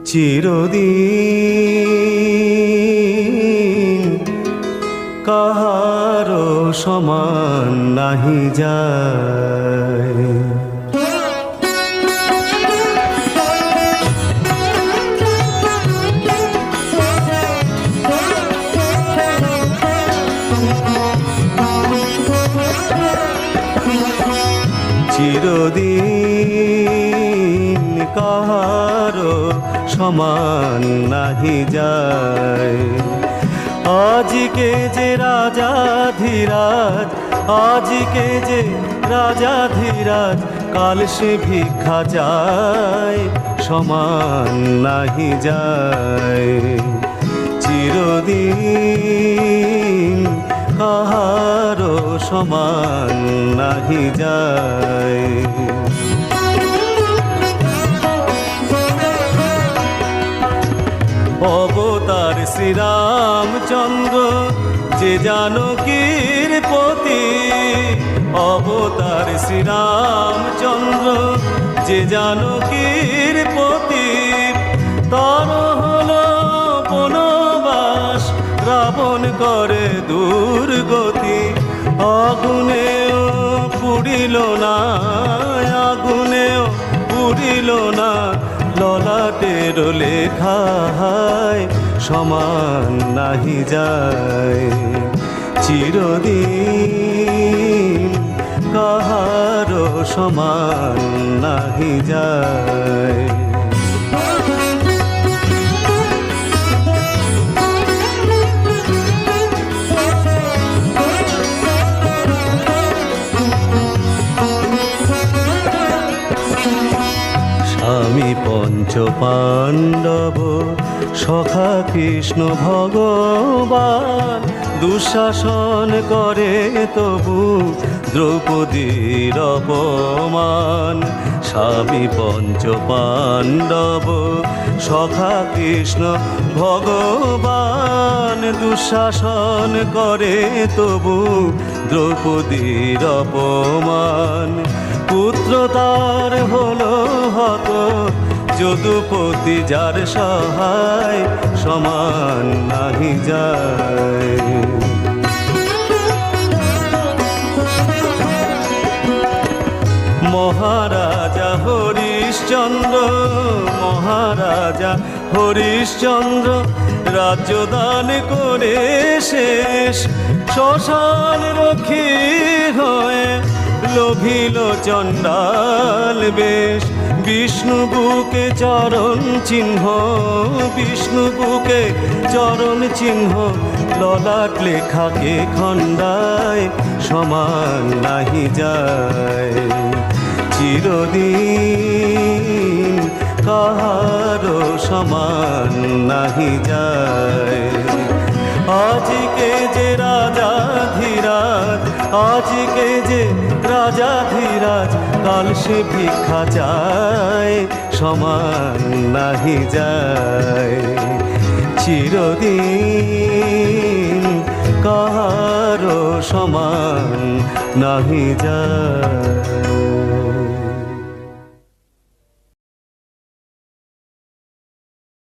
চিরদিন কাহারো সমান নাহি যায়। চিরদিন কাহারো সমান নাহি যায়। আজকে যে রাজাধিরাজ, আজকে যে রাজাধিরাজ, কাল সে ভিক্ষা যায়, সমান নাহি যায়। চিরদিন কাহারো সমান নাহি যায়। অবতার শ্রীরামচন্দ্র যে জানকীর পতি, অবতার শ্রীরামচন্দ্র যে জানকীর পতি, তার হলো বনবাস, রাবণ করে দুর্গতি। আগুনেও পুড়িল না, আগুনেও পুড়িল না, ললাটের লেখায় সমান নাহি যায়। চিরদিন কাহারো সমান নাহি যায়। স্বামী পঞ্চ পাণ্ডব সখা কৃষ্ণ ভগবান, দুঃশাসন করে তবু দ্রৌপদীর অপমান। স্বামী পঞ্চ পাণ্ডব সখা কৃষ্ণ ভগবান, দুঃশাসন করে তবু দ্রৌপদীর অপমান। পুত্র তার হলো হত, যদুপতি যার সহায় সমান নাহি যায়। মহারাজা হরিশ্চন্দ্র, মহারাজা হরিশ্চন্দ্র রাজ্যদান করে শেষ, শ্মশান রক্ষী হয়ে লোভিল চণ্ডাল বেশ। বিষ্ণু বুকে চরণ চিহ্ন, বিষ্ণু বুকে চরণ চিহ্ন, ললাট লেখাকে খণ্ডায় সমান নাহি যায়। চিরদিন কাহারো সমান নাহি যায়। আজকে যে রাজাধিরাজ, আজকে যে রাজাধিরাজ, কাল সে ভিক্ষা চায়, সমান নাহি যায়। চিরদিন কাহারো সমান নাহি যায়।